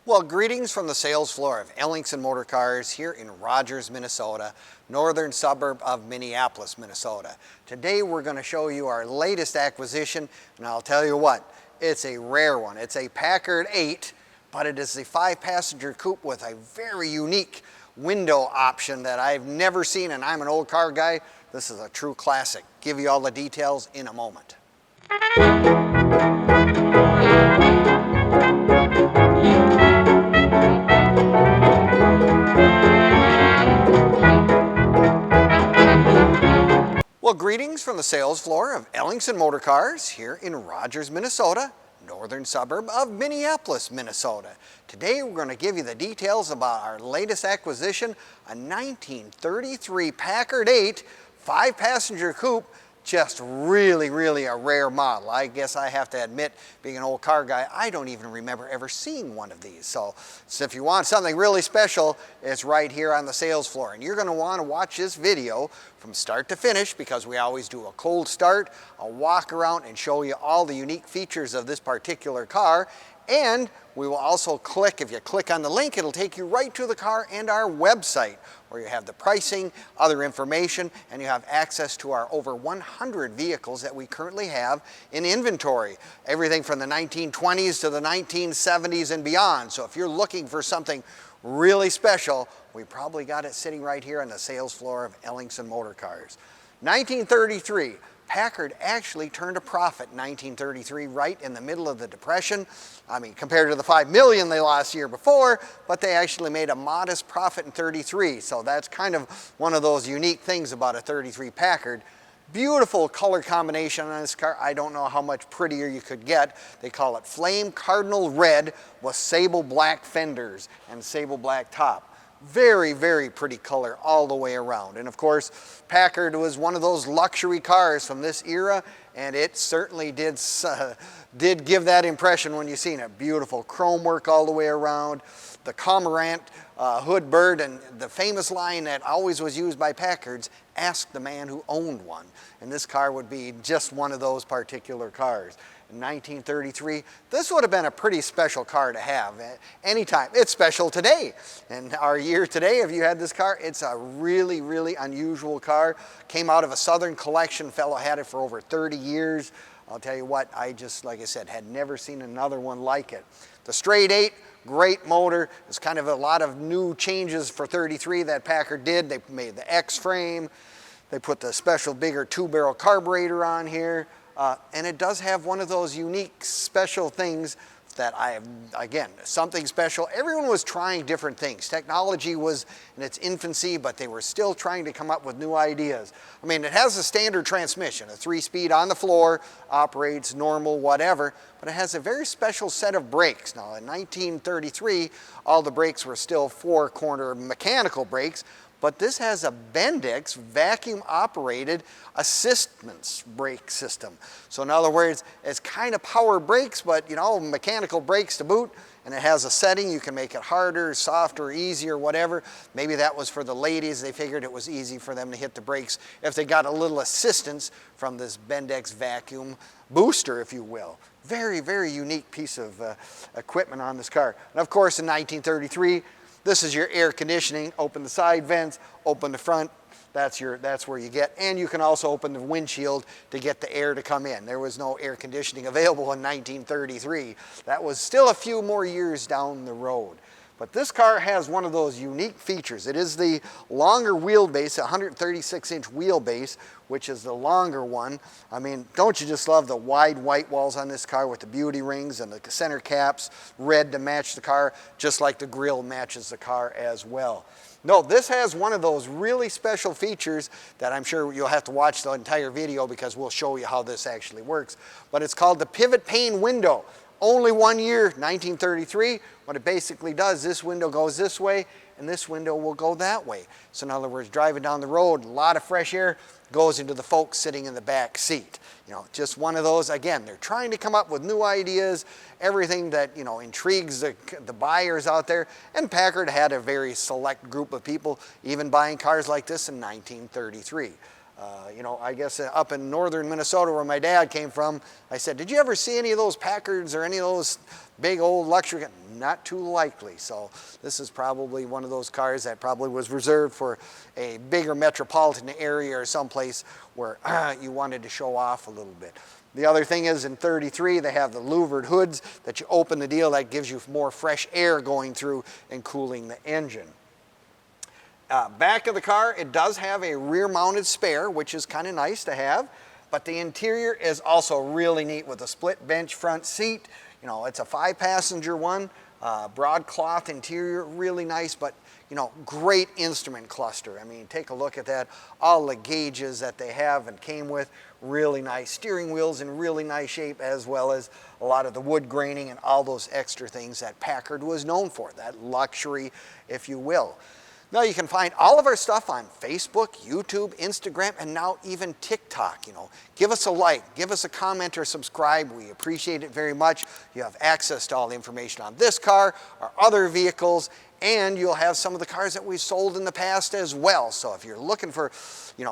Well, greetings from the sales floor of Ellingson Motorcars here in Rogers, Minnesota, northern suburb of Minneapolis, Minnesota. Today we're going to show you our latest acquisition, and I'll tell you what, it's a rare one. It's a Packard 8, but it is a 5-passenger coupe with a very unique window option that I've never seen, and I'm an old car guy. This is a true classic. Give you all the details in a moment. Well, greetings from the sales floor of Ellingson Motorcars here in Rogers, Minnesota, northern suburb of Minneapolis, Minnesota. Today we're going to give you the details about our latest acquisition, a 1933 Packard 8 5-passenger coupe. Just really a rare model. I guess I have to admit, being an old car guy, I don't even remember ever seeing one of these. So if you want something really special, it's right here on the sales floor. And you're going to want to watch this video from start to finish, because we always do a cold start, a walk around, and show you all the unique features of this particular car. And we will also click, if you click on the link, it'll take you right to the car and our website, where you have the pricing, other information, and you have access to our over 100 vehicles that we currently have in inventory. Everything from the 1920s to the 1970s and beyond. So if you're looking for something really special, we probably got it sitting right here on the sales floor of Ellingson Motorcars. 1933. Packard actually turned a profit in 1933, right in the middle of the Depression. I mean, compared to the $5 million they lost the year before, but they actually made a modest profit in 33. So that's kind of one of those unique things about a 33 Packard. Beautiful color combination on this car. I don't know how much prettier you could get. They call it flame Cardinal red with sable black fenders and sable black top. Very pretty color all the way around. And of course, Packard was one of those luxury cars from this era, and it certainly did give that impression when you seen it. Beautiful chrome work all the way around, the Cormorant hood bird, and the famous line that always was used by Packards, ask the man who owned one. And this car would be just one of those particular cars. In 1933, this would have been a pretty special car to have anytime. It's special today. In our year today, if you had this car, it's a really unusual car. Came out of a Southern collection. Fellow had it for over 30 years. I'll tell you what, I just, like I said, had never seen another one like it. The straight 8, great motor. There's kind of a lot of new changes for 33 that Packard did. They made the X frame. They put the special bigger 2-barrel carburetor on here. And it does have one of those unique special things that I have, again, something special. Everyone was trying different things. Technology was in its infancy, but they were still trying to come up with new ideas. I mean, it has a standard transmission, a 3-speed on the floor, operates normal, whatever, but it has a very special set of brakes. Now, in 1933, all the brakes were still 4-corner mechanical brakes, but this has a Bendix vacuum-operated assistance brake system. So in other words, it's kind of power brakes, but you know, mechanical brakes to boot, and it has a setting. You can make it harder, softer, easier, whatever. Maybe that was for the ladies. They figured it was easy for them to hit the brakes if they got a little assistance from this Bendix vacuum booster, if you will. Very unique piece of equipment on this car. And of course, in 1933, this is your air conditioning. Open the side vents, open the front. That's where you get. And you can also open the windshield to get the air to come in. There was no air conditioning available in 1933. That was still a few more years down the road. But this car has one of those unique features. It is the longer wheelbase, 136-inch wheelbase, which is the longer one. I mean, don't you just love the wide white walls on this car with the beauty rings and the center caps, red to match the car, just like the grille matches the car as well. No, this has one of those really special features that I'm sure you'll have to watch the entire video, because we'll show you how this actually works. But it's called the pivot-pane window. Only 1 year, 1933. What it basically does, this window goes this way, and this window will go that way. So in other words, driving down the road, a lot of fresh air goes into the folks sitting in the back seat. You know, just one of those. Again, they're trying to come up with new ideas, everything that, you know, intrigues the buyers out there. And Packard had a very select group of people even buying cars like this in 1933. I guess up in northern Minnesota where my dad came from, I said, did you ever see any of those Packards or any of those big old luxury? Not too likely. So this is probably one of those cars that probably was reserved for a bigger metropolitan area or someplace where you wanted to show off a little bit. The other thing is in 33, they have the louvered hoods that you open the deal, that gives you more fresh air going through and cooling the engine. Back of the car, it does have a rear-mounted spare, which is kind of nice to have, but the interior is also really neat with a split bench front seat. It's a 5-passenger one, broadcloth interior, really nice, but great instrument cluster. I mean, take a look at that. All the gauges that they have and came with, really nice. Steering wheels in really nice shape, as well as a lot of the wood graining and all those extra things that Packard was known for, that luxury, if you will. Now you can find all of our stuff on Facebook, YouTube, Instagram, and now even TikTok. Give us a like, give us a comment or subscribe. We appreciate it very much. You have access to all the information on this car, our other vehicles, and you'll have some of the cars that we've sold in the past as well. So if you're looking for,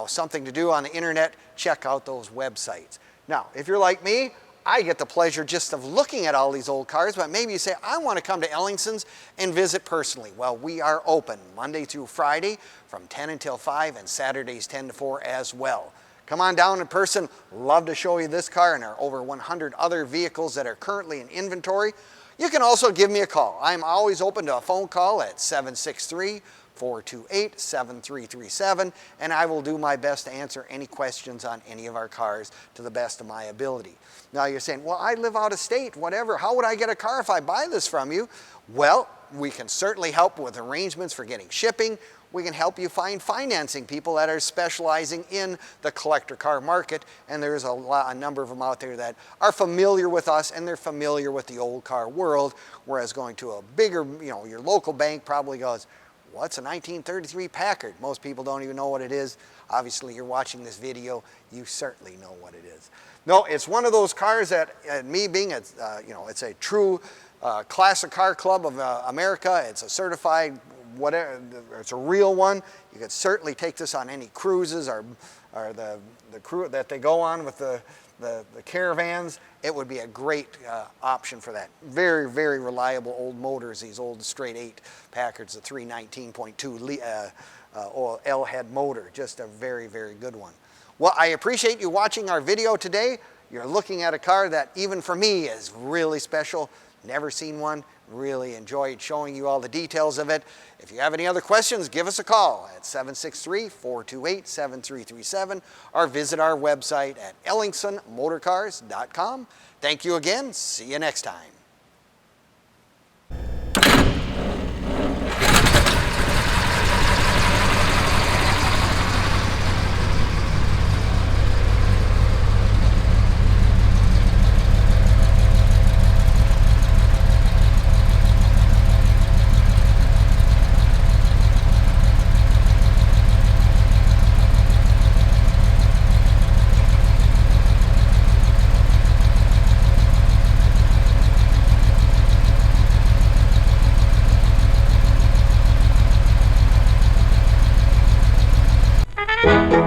something to do on the internet, check out those websites. Now, if you're like me, I get the pleasure just of looking at all these old cars, but maybe you say, I want to come to Ellingson's and visit personally. Well, we are open Monday through Friday from 10 until 5 and Saturdays 10 to 4 as well. Come on down in person. Love to show you this car and our over 100 other vehicles that are currently in inventory. You can also give me a call. I'm always open to a phone call at 763-428-7337, and I will do my best to answer any questions on any of our cars to the best of my ability. Now you're saying, well, I live out of state, whatever. How would I get a car if I buy this from you? Well, we can certainly help with arrangements for getting shipping. We can help you find financing people that are specializing in the collector car market, and there's a number of them out there that are familiar with us and they're familiar with the old car world, whereas going to a bigger, your local bank probably goes, what's a 1933 Packard? Most people don't even know what it is. Obviously, you're watching this video, you certainly know what it is. No, it's one of those cars that, me being, it's a true classic car club of America. It's a certified, whatever, it's a real one. You could certainly take this on any cruises or the crew that they go on with the caravans. It would be a great option for that. Very, very reliable old motors, these old straight 8 Packards, the 319.2 L head motor. Just a very, very good one. Well, I appreciate you watching our video today. You're looking at a car that even for me is really special. Never seen one. Really enjoyed showing you all the details of it. If you have any other questions, give us a call at 763-428-7337 or visit our website at ellingsonmotorcars.com. Thank you again. See you next time. Thank you.